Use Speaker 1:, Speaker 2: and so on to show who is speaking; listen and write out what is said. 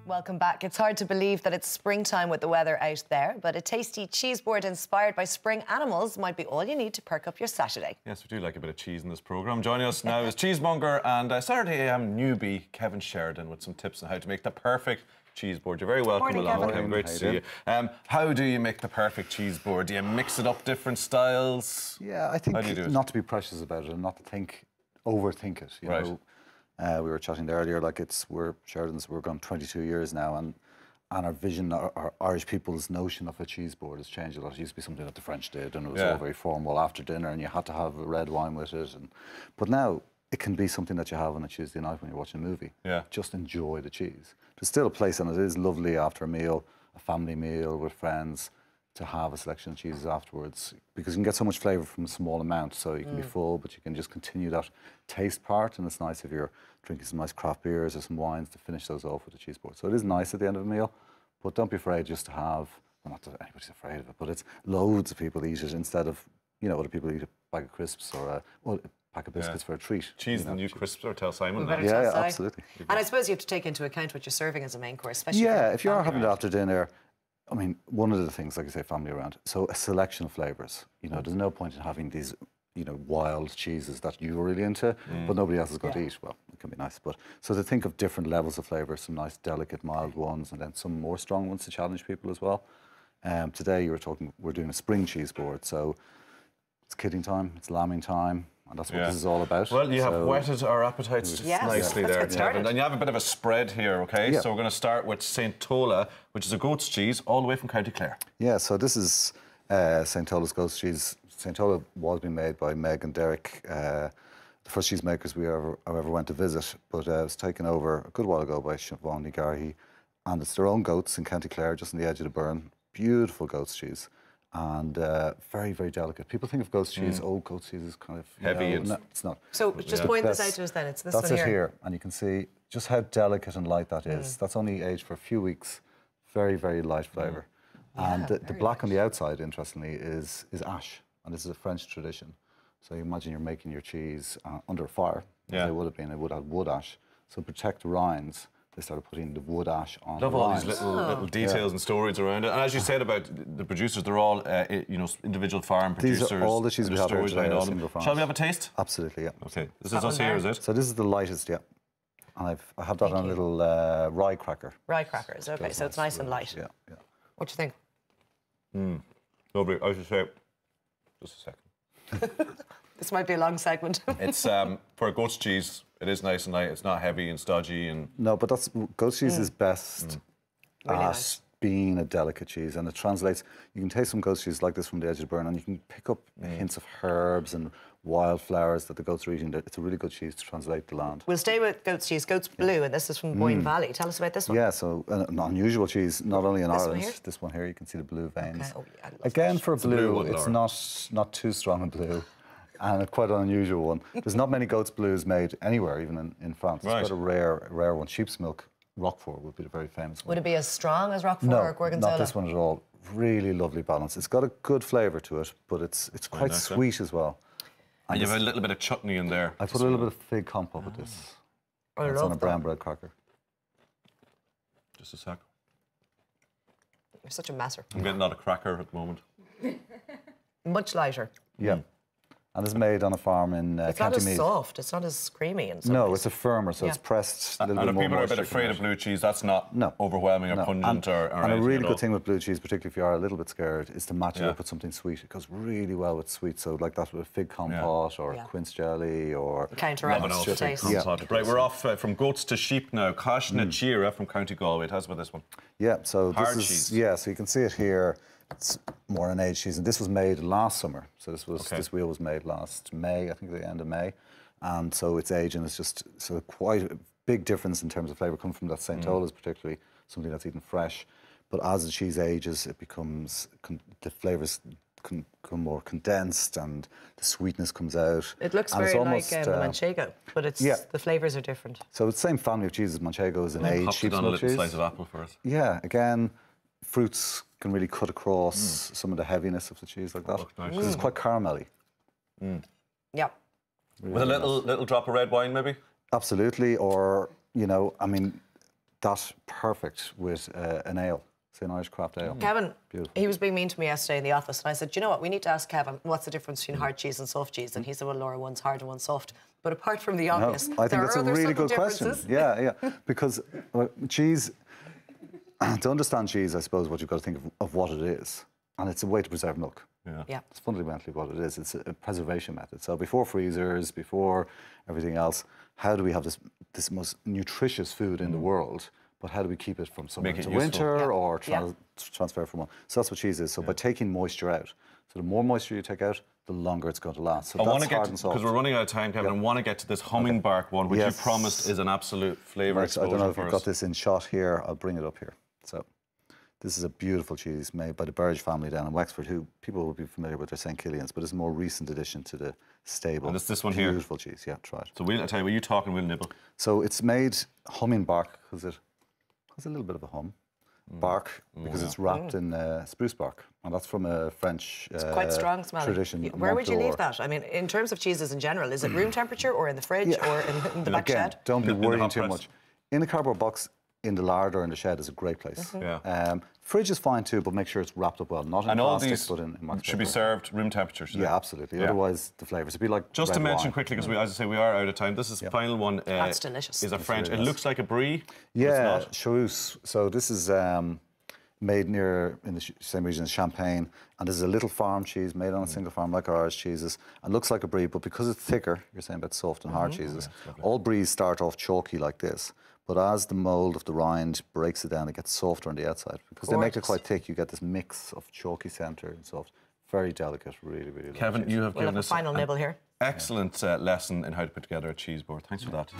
Speaker 1: Welcome back. It's hard to believe that it's springtime with the weather out there, but a tasty cheese board inspired by spring animals might be all you need to perk up your Saturday.
Speaker 2: Yes, we do like a bit of cheese in this programme. Joining us now is cheesemonger and Saturday AM newbie Kevin Sheridan with some tips on how to make the perfect cheese board. You're very welcome
Speaker 1: Morning,
Speaker 2: along,
Speaker 1: Kevin.
Speaker 2: Great to see you. How do you make the perfect cheese board? Do you mix it up different styles?
Speaker 3: Yeah, I think
Speaker 2: How do you do it?
Speaker 3: not to be precious about it and not to overthink it. You know, we were chatting there earlier, like we're Sheridans, we're gone 22 years now, and our vision, our Irish people's notion of a cheese board has changed a lot. It used to be something that the French did, and it was all very formal after dinner, and you had to have a red wine with it. But now it can be something that you have on a Tuesday night when you're watching a movie. Yeah. Just enjoy the cheese. There's still a place, and it is lovely after a meal, a family meal with friends, to have a selection of cheeses afterwards, because you can get so much flavour from a small amount, so you can be full, but you can just continue that taste part, and it's nice if you're drinking some nice craft beers or some wines to finish those off with a cheese board. So it is nice at the end of a meal, but don't be afraid just to have, well, not that anybody's afraid of it, but it's loads of people eat it instead of, you know, other people eat a bag of crisps or a pack of biscuits for a treat.
Speaker 2: Cheese the new crisps, or tell Simon.
Speaker 3: Yeah, absolutely.
Speaker 1: And I suppose you have to take into account what you're serving as a main course, especially
Speaker 3: if you are having it after dinner. I mean, one of the things, like I say, family around, so a selection of flavours. You know, there's no point in having these, you know, wild cheeses that you're really into, but nobody else is going to eat. Well, it can be nice, but so to think of different levels of flavour, some nice, delicate, mild ones, and then some more strong ones to challenge people as well. Today, we're doing a spring cheese board, so it's kidding time, it's lambing time. And that's what this is all about.
Speaker 2: Well, you have whetted our appetites nicely there, Kevin. And you have a bit of a spread here, OK? So we're going to start with St. Tola, which is a goat's cheese all the way from County Clare. Yeah,
Speaker 3: so this is St. Tola's goat's cheese. St. Tola was being made by Meg and Derek, the first cheesemakers I ever went to visit, but it was taken over a good while ago by Siobhan Garhi, and it's their own goats in County Clare, just on the edge of the burn. Beautiful goat's cheese. And very, very delicate. People think of goat's cheese, goat's cheese is kind of
Speaker 2: heavy.
Speaker 3: No, it's not.
Speaker 1: So just point this out to us then. It's this one here.
Speaker 3: That's it here, and you can see just how delicate and light that is. That's only aged for a few weeks. Very, very light flavour. And the black on the outside, interestingly, is ash, and this is a French tradition. So you imagine you're making your cheese under a fire, as they would have been. It would have wood ash. So protect the rinds. They started putting the wood ash on.
Speaker 2: Love all these little details and stories around it. And as you said about the producers, they're all you know, indivial farm producers.
Speaker 3: These are all the cheeses we have here today are single farms.
Speaker 2: Shall we have a taste?
Speaker 3: Absolutely, yeah.
Speaker 2: Okay, this is us here, is it?
Speaker 3: So this is the lightest, yeah. And I have that on a little rye cracker.
Speaker 1: Rye crackers, okay. So it's nice and light.
Speaker 3: Yeah.
Speaker 1: What do you think?
Speaker 2: Lovely. I should say, just a second.
Speaker 1: This might be a long segment.
Speaker 2: It's for a goat's cheese. It is nice and light. It's not heavy and stodgy and.
Speaker 3: No, but goat's cheese is best at being a delicate cheese, and it translates. You can taste some goat's cheese like this from the edge of the burn, and you can pick up hints of herbs and wildflowers that the goats are eating. It's a really good cheese to translate the land.
Speaker 1: We'll stay with goat's cheese. Goat's Blue, and this is from Boyne Valley. Tell us about this one.
Speaker 3: Yeah, so an unusual cheese, not only in Ireland.
Speaker 1: One
Speaker 3: this one here, you can see the blue veins.
Speaker 1: Okay. Oh, yeah, I love
Speaker 3: Again,
Speaker 1: that.
Speaker 3: for a blue, it's not too strong a blue. And quite an unusual one. There's not many goat's blues made anywhere, even in France. It's quite a rare one. Sheep's milk Roquefort would be the very famous one.
Speaker 1: Would it be as strong as Roquefort or Gorgonzola?
Speaker 3: Not this one at all. Really lovely balance. It's got a good flavour to it, but it's quite sweet as well.
Speaker 2: And you have a little bit of chutney in there.
Speaker 3: I put a little bit of fig compote with this. It's on a brown bread cracker.
Speaker 2: Just a sec.
Speaker 1: You're such a messer.
Speaker 2: I'm getting out a cracker at the moment.
Speaker 1: Much lighter.
Speaker 3: Yeah. And it's made on a farm in County Meath.
Speaker 1: It's not as soft, it's not as creamy.
Speaker 3: No, it's a firmer, so it's pressed a little bit more.
Speaker 2: And if people are a bit afraid of blue cheese, that's not overwhelming or pungent or
Speaker 3: And a really good thing with blue cheese, particularly if you are a little bit scared, is to match it up with something sweet. It goes really well with sweet, so like that with a fig compote or quince jelly or...
Speaker 1: Counteracts the taste.
Speaker 2: Right, we're off from goats to sheep now. Cash na Tíre from County Galway. Tell us about this one.
Speaker 3: Yeah, so
Speaker 2: Hard
Speaker 3: this is...
Speaker 2: cheese.
Speaker 3: Yeah, so you can see it here. It's more an aged cheese, and this was made last summer. So this wheel was made last May, I think the end of May, and so it's aged, and it's just quite a big difference in terms of flavour coming from that St. Tola's, particularly something that's eaten fresh. But as the cheese ages, it becomes the flavours become more condensed, and the sweetness comes out.
Speaker 1: It looks very almost, like the Manchego, but it's the flavours are different.
Speaker 3: So it's the same family of cheeses. Manchego is an aged sheep's milk cheese.
Speaker 2: A little slice of apple for us.
Speaker 3: Yeah, again, fruits can really cut across some of the heaviness of the cheese like that. Because it's quite caramelly.
Speaker 1: Yeah.
Speaker 2: With a little drop of red wine, maybe?
Speaker 3: Absolutely. Or, you know, I mean, that perfect with an ale. Say an Irish craft ale.
Speaker 1: Kevin,
Speaker 3: beautiful.
Speaker 1: He was being mean to me yesterday in the office, and I said, "Do you know what? We need to ask Kevin what's the difference between hard cheese and soft cheese." And he said, "Well, Laura, one's hard and one's soft." But apart from the obvious,
Speaker 3: I think that's a really good question. Yeah, because cheese. To understand cheese, I suppose what you've got to think of what it is, and it's a way to preserve milk.
Speaker 1: Yeah.
Speaker 3: It's fundamentally what it is. It's a preservation method. So before freezers, before everything else, how do we have this most nutritious food in the world? But how do we keep it from summer to winter or transfer from one? So that's what cheese is. So by taking moisture out, so the more moisture you take out, the longer it's going to last. So
Speaker 2: I want to get because we're running out of time, Kevin. I want to get to this humming bark one, which you promised is an absolute flavour explosion.
Speaker 3: I don't know if you've got this in shot here. I'll bring it up here. So this is a beautiful cheese made by the Burge family down in Wexford, who people will be familiar with their St. Killian's, but it's a more recent addition to the stable.
Speaker 2: And it's this one here.
Speaker 3: Beautiful cheese, yeah, try it.
Speaker 2: So I'll tell you, will you talk and we'll nibble?
Speaker 3: So it's made humming bark because it has a little bit of a hum. Bark, because it's wrapped in spruce bark, and that's from a French
Speaker 1: it's quite strong smelling
Speaker 3: tradition.
Speaker 1: Where would you leave that? I mean, in terms of cheeses in general, is it room temperature or in the fridge or in the back shed?
Speaker 3: Don't be worrying too much. In a cardboard box, in the larder or in the shed is a great place. Fridge is fine too, but make sure it's wrapped up well, not in plastic, but in wax
Speaker 2: should be served room temperature.
Speaker 3: Yeah, absolutely. Otherwise, the flavours would be like
Speaker 2: just to mention
Speaker 3: wine.
Speaker 2: quickly, because as I say, we are out of time. This is the final one.
Speaker 1: That's delicious.
Speaker 2: Is a French. It looks like a brie.
Speaker 3: Yeah, Charus. So this is made in the same region as Champagne, and this is a little farm cheese made on a single farm like our Irish cheeses, and looks like a brie, but because it's thicker, you're saying about soft and hard cheeses, all bries start off chalky like this. But as the mould of the rind breaks it down, it gets softer on the outside. Because they make it quite thick, you get this mix of chalky centre and soft. Very delicate, really, really
Speaker 2: Kevin, you have given us
Speaker 1: a final nibble here.
Speaker 2: Excellent lesson in how to put together a cheese board. Thanks for that.